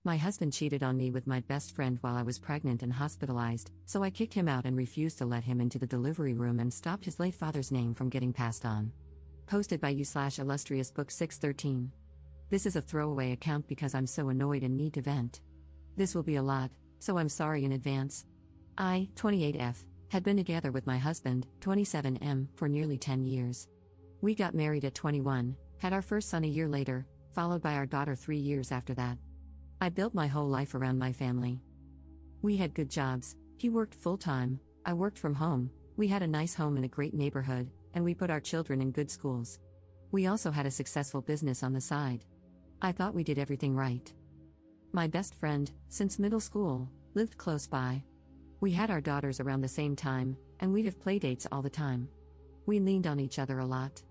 My husband cheated on me with my best friend while I was pregnant and hospitalized, so I kicked him out and refused to let him into the delivery room and stopped his late father's name from getting passed on. Posted by you/illustrious book 613. This is a throwaway account because I'm so annoyed and need to vent. This will be a lot, so I'm sorry in advance. I, 28F, had been together with my husband, 27M, for nearly 10 years. We got married at 21, had our first son a year later, followed by our daughter 3 years after that. I built my whole life around my family. We had good jobs, he worked full-time, I worked from home, we had a nice home in a great neighborhood, and we put our children in good schools. We also had a successful business on the side. I thought we did everything right. My best friend, since middle school, lived close by. We had our daughters around the same time, and we'd have playdates all the time. We leaned on each other a lot.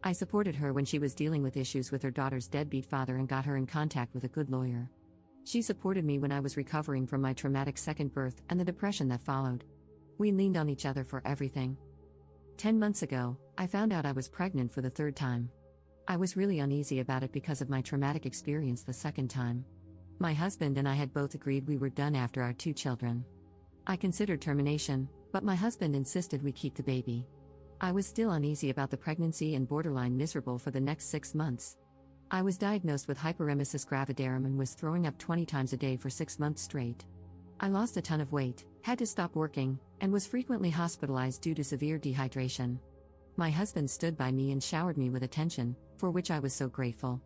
I supported her when she was dealing with issues with her daughter's deadbeat father and got her in contact with a good lawyer. She supported me when I was recovering from my traumatic second birth and the depression that followed. We leaned on each other for everything. 10 months ago, I found out I was pregnant for the third time. I was really uneasy about it because of my traumatic experience the second time. My husband and I had both agreed we were done after our 2 children. I considered termination, but my husband insisted we keep the baby. I was still uneasy about the pregnancy and borderline miserable for the next 6 months. I was diagnosed with hyperemesis gravidarum and was throwing up 20 times a day for 6 months straight. I lost a ton of weight, had to stop working, and was frequently hospitalized due to severe dehydration. My husband stood by me and showered me with attention, for which I was so grateful.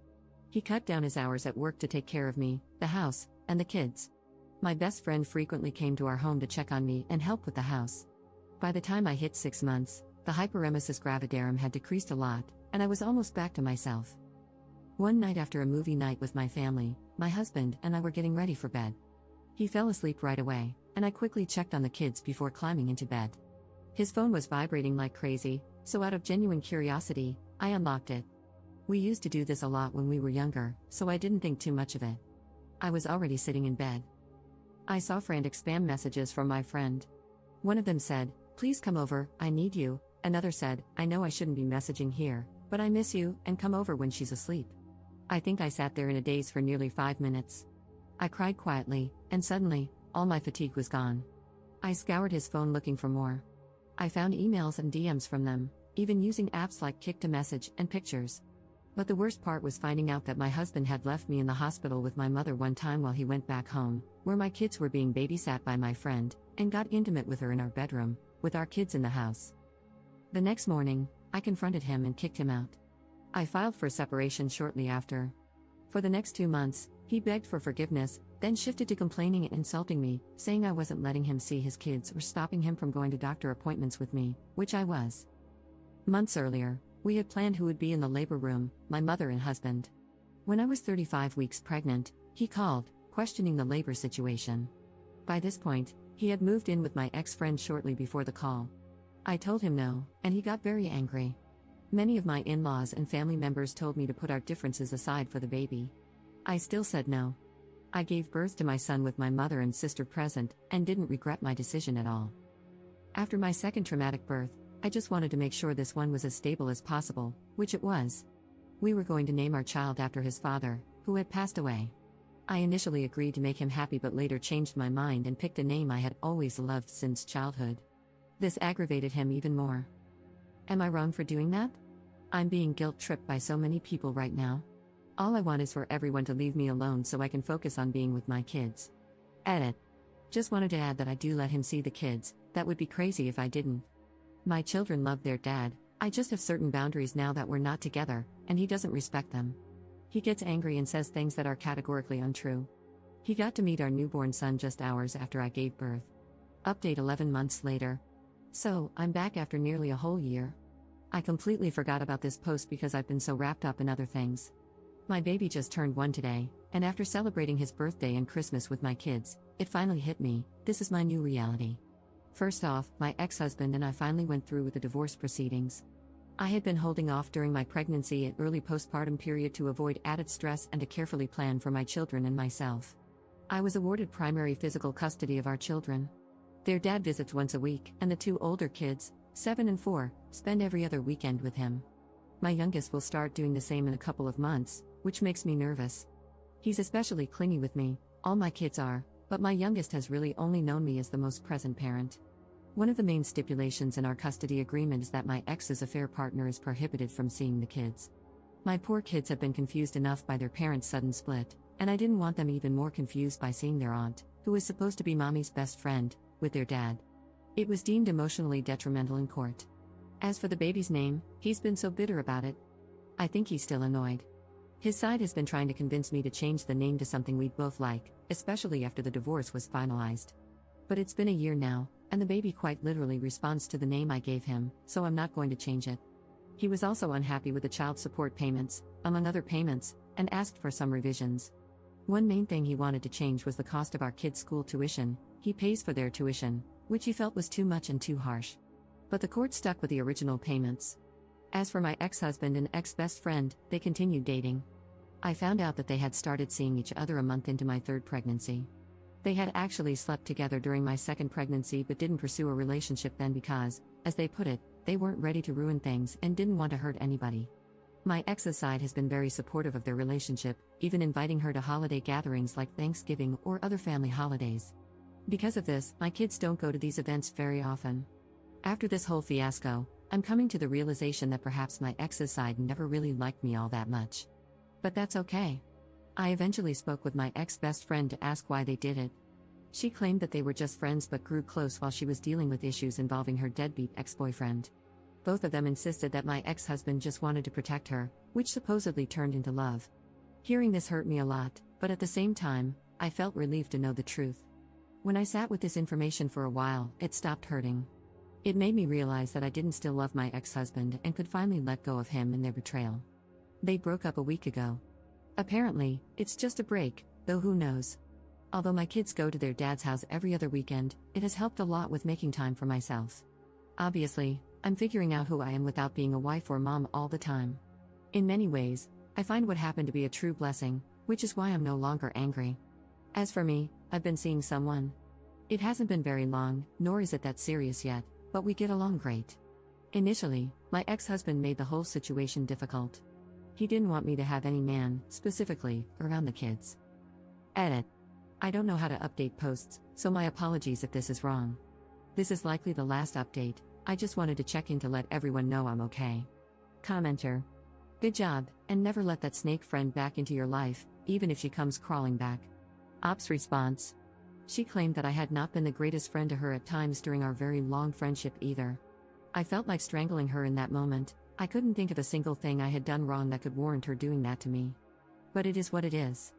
He cut down his hours at work to take care of me, the house, and the kids. My best friend frequently came to our home to check on me and help with the house. By the time I hit 6 months, the hyperemesis gravidarum had decreased a lot, and I was almost back to myself. One night after a movie night with my family, my husband and I were getting ready for bed. He fell asleep right away, and I quickly checked on the kids before climbing into bed. His phone was vibrating like crazy, so out of genuine curiosity, I unlocked it. We used to do this a lot when we were younger, so I didn't think too much of it. I was already sitting in bed. I saw frantic spam messages from my friend. One of them said, "Please come over, I need you." Another said, "I know I shouldn't be messaging here, but I miss you, and come over when she's asleep." I think I sat there in a daze for nearly 5 minutes. I cried quietly, and suddenly, all my fatigue was gone. I scoured his phone looking for more. I found emails and DMs from them, even using apps like Kick to Message and pictures. But the worst part was finding out that my husband had left me in the hospital with my mother one time while he went back home, where my kids were being babysat by my friend, and got intimate with her in our bedroom, with our kids in the house. The next morning, I confronted him and kicked him out. I filed for separation shortly after. For the next 2 months, he begged for forgiveness, then shifted to complaining and insulting me, saying I wasn't letting him see his kids or stopping him from going to doctor appointments with me, which I was. Months earlier, we had planned who would be in the labor room, my mother and husband. When I was 35 weeks pregnant, he called, questioning the labor situation. By this point, he had moved in with my ex-friend shortly before the call. I told him no, and he got very angry. Many of my in-laws and family members told me to put our differences aside for the baby. I still said no. I gave birth to my son with my mother and sister present, and didn't regret my decision at all. After my second traumatic birth, I just wanted to make sure this one was as stable as possible, which it was. We were going to name our child after his father, who had passed away. I initially agreed to make him happy but later changed my mind and picked a name I had always loved since childhood. This aggravated him even more. Am I wrong for doing that? I'm being guilt-tripped by so many people right now. All I want is for everyone to leave me alone so I can focus on being with my kids. Edit. Just wanted to add that I do let him see the kids, that would be crazy if I didn't. My children love their dad, I just have certain boundaries now that we're not together, and he doesn't respect them. He gets angry and says things that are categorically untrue. He got to meet our newborn son just hours after I gave birth. Update 11 months later. So, I'm back after nearly a whole year. I completely forgot about this post because I've been so wrapped up in other things. My baby just turned 1 today, and after celebrating his birthday and Christmas with my kids, it finally hit me, this is my new reality. First off, my ex-husband and I finally went through with the divorce proceedings. I had been holding off during my pregnancy and early postpartum period to avoid added stress and to carefully plan for my children and myself. I was awarded primary physical custody of our children. Their dad visits once a week, and the 2 older kids, 7 and 4, spend every other weekend with him. My youngest will start doing the same in a couple of months, which makes me nervous. He's especially clingy with me, all my kids are, but my youngest has really only known me as the most present parent. One of the main stipulations in our custody agreement is that my ex's affair partner is prohibited from seeing the kids. My poor kids have been confused enough by their parents' sudden split, and I didn't want them even more confused by seeing their aunt, who is supposed to be mommy's best friend, with their dad. It was deemed emotionally detrimental in court. As for the baby's name, he's been so bitter about it. I think he's still annoyed. His side has been trying to convince me to change the name to something we'd both like, especially after the divorce was finalized. But it's been a year now, and the baby quite literally responds to the name I gave him, so I'm not going to change it. He was also unhappy with the child support payments, among other payments, and asked for some revisions. One main thing he wanted to change was the cost of our kids' school tuition. He pays for their tuition, which he felt was too much and too harsh. But the court stuck with the original payments. As for my ex-husband and ex-best friend, they continued dating. I found out that they had started seeing each other a month into my third pregnancy. They had actually slept together during my second pregnancy but didn't pursue a relationship then because, as they put it, they weren't ready to ruin things and didn't want to hurt anybody. My ex's side has been very supportive of their relationship, even inviting her to holiday gatherings like Thanksgiving or other family holidays. Because of this, my kids don't go to these events very often. After this whole fiasco, I'm coming to the realization that perhaps my ex's side never really liked me all that much. But that's okay. I eventually spoke with my ex-best friend to ask why they did it. She claimed that they were just friends but grew close while she was dealing with issues involving her deadbeat ex-boyfriend. Both of them insisted that my ex-husband just wanted to protect her, which supposedly turned into love. Hearing this hurt me a lot, but at the same time, I felt relieved to know the truth. When I sat with this information for a while, it stopped hurting. It made me realize that I didn't still love my ex-husband and could finally let go of him and their betrayal. They broke up a week ago. Apparently, it's just a break, though who knows. Although my kids go to their dad's house every other weekend, it has helped a lot with making time for myself. Obviously, I'm figuring out who I am without being a wife or mom all the time. In many ways, I find what happened to be a true blessing, which is why I'm no longer angry. As for me, I've been seeing someone. It hasn't been very long, nor is it that serious yet, but we get along great. Initially, my ex-husband made the whole situation difficult. He didn't want me to have any man, specifically, around the kids. Edit. I don't know how to update posts, so my apologies if this is wrong. This is likely the last update. I just wanted to check in to let everyone know I'm okay. Commenter. Good job, and never let that snake friend back into your life, even if she comes crawling back. Ops response. She claimed that I had not been the greatest friend to her at times during our very long friendship either. I felt like strangling her in that moment. I couldn't think of a single thing I had done wrong that could warrant her doing that to me. But it is what it is.